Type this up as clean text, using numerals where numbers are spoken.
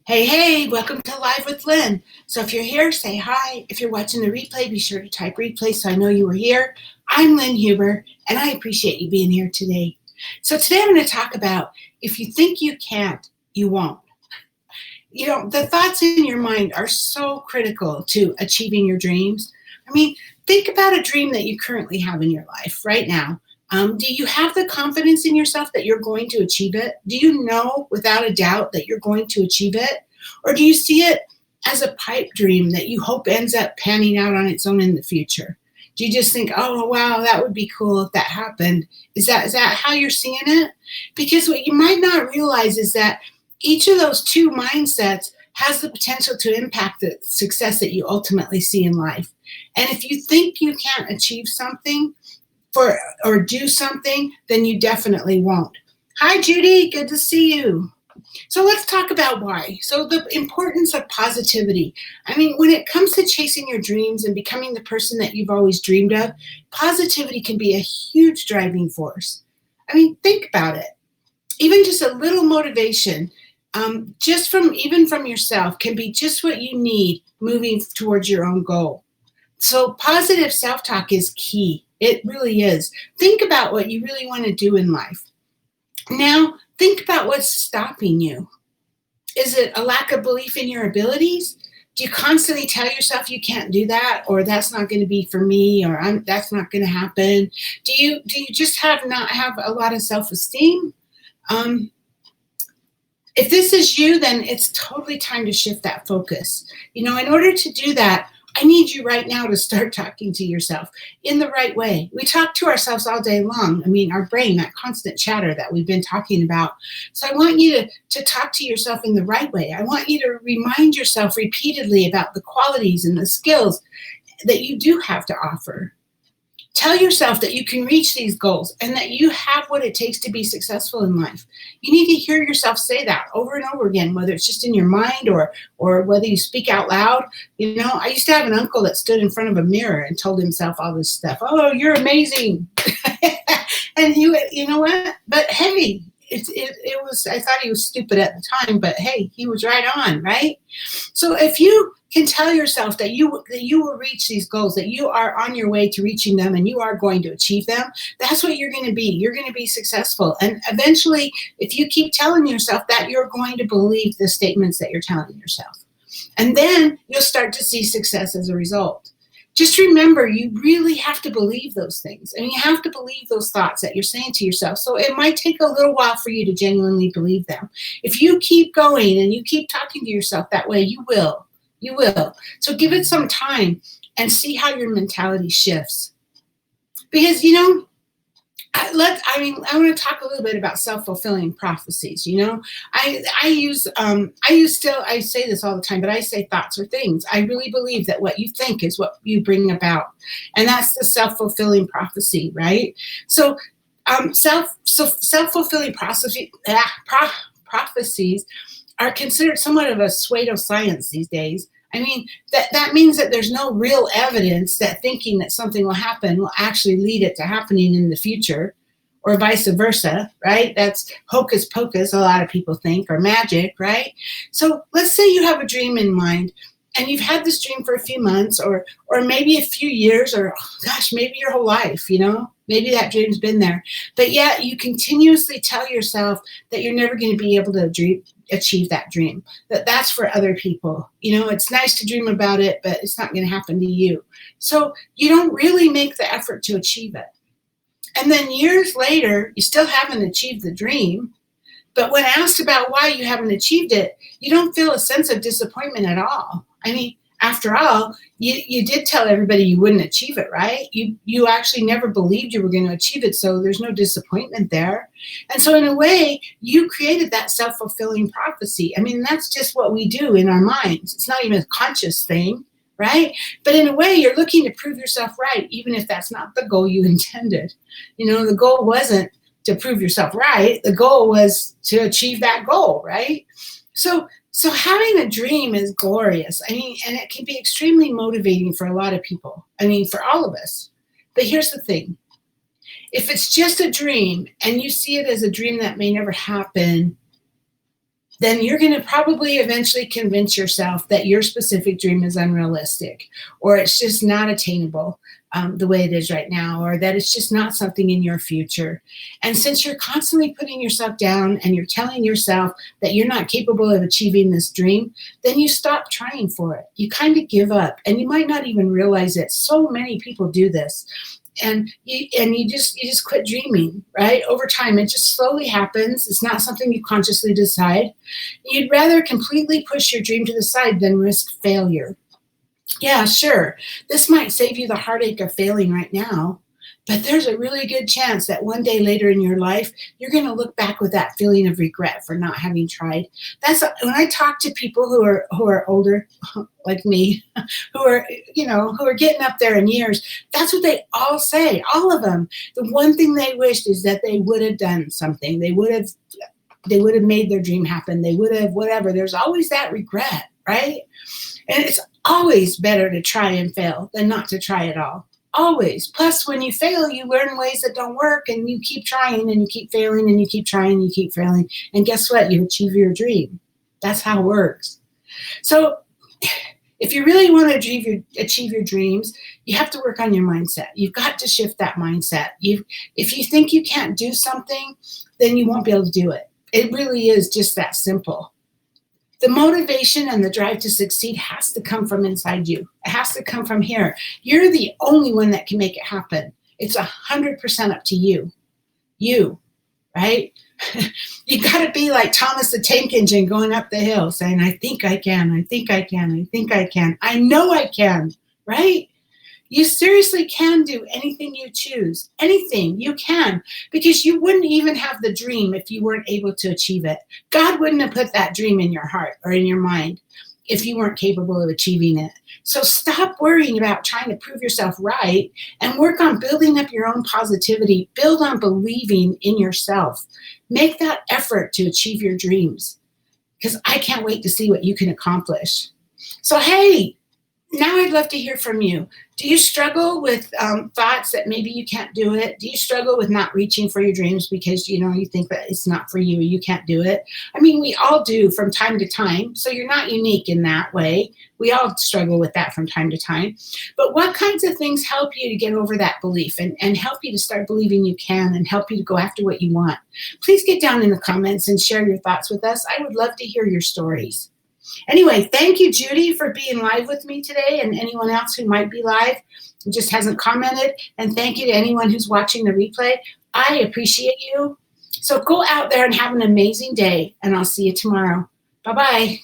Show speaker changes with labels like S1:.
S1: Hey, hey, welcome to Live with Lynn. So if you're here, say hi. If you're watching the replay, be sure to type replay so I know you were here. I'm Lynn Huber, and I appreciate you being here today. So today I'm going to talk about if you think you can't, you won't. You know, the thoughts in your mind are so critical to achieving your dreams. I mean, think about a dream that you currently have in your life right now. Do you have the confidence in yourself that you're going to achieve it? Do you know without a doubt that you're going to achieve it? Or do you see it as a pipe dream that you hope ends up panning out on its own in the future? Do you just think, oh, wow, that would be cool if that happened? Is that how you're seeing it? Because what you might not realize is that each of those two mindsets has the potential to impact the success that you ultimately see in life. And if you think you can't achieve something, or do something, then you definitely won't. Hi, Judy. Good to see you. So let's talk about why. So the importance of positivity. I mean, when it comes to chasing your dreams and becoming the person that you've always dreamed of, positivity can be a huge driving force. I mean, think about it. Even just a little motivation, even from yourself, can be just what you need moving towards your own goal. So positive self-talk is key. It really is. Think about what you really want to do in life. Now, think about what's stopping you. Is it a lack of belief in your abilities? Do you constantly tell yourself you can't do that, or that's not going to be for me, or that's not going to happen? Do you just not have a lot of self-esteem? If this is you, then it's totally time to shift that focus. You know, in order to do that, I need you right now to start talking to yourself in the right way. We talk to ourselves all day long. I mean, our brain, that constant chatter that we've been talking about. So I want you to talk to yourself in the right way. I want you to remind yourself repeatedly about the qualities and the skills that you do have to offer. Tell yourself that you can reach these goals and that you have what it takes to be successful in life. You need to hear yourself say that over and over again, whether it's just in your mind or whether you speak out loud. You know, I used to have an uncle that stood in front of a mirror and told himself all this stuff. Oh, you're amazing. And you know what? But hey, it was, I thought he was stupid at the time, but hey, he was right on, right? So if you can tell yourself that you will reach these goals, that you are on your way to reaching them and you are going to achieve them, that's what you're going to be. You're going to be successful. And eventually, if you keep telling yourself that, you're going to believe the statements that you're telling yourself. And then you'll start to see success as a result. Just remember, you really have to believe those things. And you have to believe those thoughts that you're saying to yourself. So it might take a little while for you to genuinely believe them. If you keep going and you keep talking to yourself that way, you will. You will. So give it some time and see how your mentality shifts. Because, you know, I want to talk a little bit about self-fulfilling prophecies. You know, I say this all the time, but I say thoughts are things. I really believe that what you think is what you bring about. And that's the self-fulfilling prophecy, right? So self-fulfilling prophecies are considered somewhat of a pseudoscience these days. I mean, that means that there's no real evidence that thinking that something will happen will actually lead it to happening in the future, or vice versa, right? That's hocus pocus, a lot of people think, or magic, right? So let's say you have a dream in mind, and you've had this dream for a few months, or maybe a few years, or gosh, maybe your whole life, you know? Maybe that dream's been there. But yet you continuously tell yourself that you're never going to be able to achieve that dream, that's for other people. You know, it's nice to dream about it, but it's not going to happen to you. So you don't really make the effort to achieve it. And then years later, you still haven't achieved the dream. But when asked about why you haven't achieved it, you don't feel a sense of disappointment at all. I mean, after all, you did tell everybody you wouldn't achieve it, right? You actually never believed you were going to achieve it, so there's no disappointment there. And so in a way, you created that self-fulfilling prophecy. I mean, that's just what we do in our minds. It's not even a conscious thing, right? But in a way, you're looking to prove yourself right, even if that's not the goal you intended. You know, the goal wasn't to prove yourself right. The goal was to achieve that goal, right? So having a dream is glorious. I mean, and it can be extremely motivating for a lot of people. I mean, for all of us. But here's the thing. If it's just a dream and you see it as a dream that may never happen, then you're going to probably eventually convince yourself that your specific dream is unrealistic, or it's just not attainable the way it is right now, or that it's just not something in your future. And since you're constantly putting yourself down and you're telling yourself that you're not capable of achieving this dream, then you stop trying for it. You kind of give up, and you might not even realize it. So many people do this. And you just quit dreaming, right? Over time, it just slowly happens. It's not something you consciously decide. You'd rather completely push your dream to the side than risk failure. Yeah, sure, this might save you the heartache of failing right now, but there's a really good chance that one day later in your life, you're going to look back with that feeling of regret for not having tried. That's when I talk to people who are older, like me, who are who are getting up there in years. That's what they all say, all of them. The one thing they wished is that they would have done something. They would have made their dream happen. They would have whatever. There's always that regret, right? And it's always better to try and fail than not to try at all. Always. Plus, when you fail, you learn ways that don't work, and you keep trying and you keep failing and you keep trying and you keep failing. And guess what? You achieve your dream. That's how it works. So if you really want to achieve your dreams, you have to work on your mindset. You've got to shift that mindset. If you think you can't do something, then you won't be able to do it. It really is just that simple. The motivation and the drive to succeed has to come from inside you. It has to come from here. You're the only one that can make it happen. It's 100% up to you. You, right? You got to be like Thomas the Tank Engine going up the hill saying, I think I can, I think I can, I think I can. I know I can, right? You seriously can do anything you choose. Anything you can, because you wouldn't even have the dream if you weren't able to achieve it. God wouldn't have put that dream in your heart or in your mind if you weren't capable of achieving it. So stop worrying about trying to prove yourself right and work on building up your own positivity. Build on believing in yourself. Make that effort to achieve your dreams, because I can't wait to see what you can accomplish. So, hey, now I'd love to hear from you. Do you struggle with thoughts that maybe you can't do it? Do you struggle with not reaching for your dreams because you think that it's not for you, you can't do it? I mean, we all do from time to time, so you're not unique in that way. We all struggle with that from time to time. But what kinds of things help you to get over that belief and help you to start believing you can and help you to go after what you want? Please get down in the comments and share your thoughts with us. I would love to hear your stories. Anyway, thank you, Judy, for being live with me today, and anyone else who might be live and just hasn't commented. And thank you to anyone who's watching the replay. I appreciate you. So go out there and have an amazing day, and I'll see you tomorrow. Bye-bye.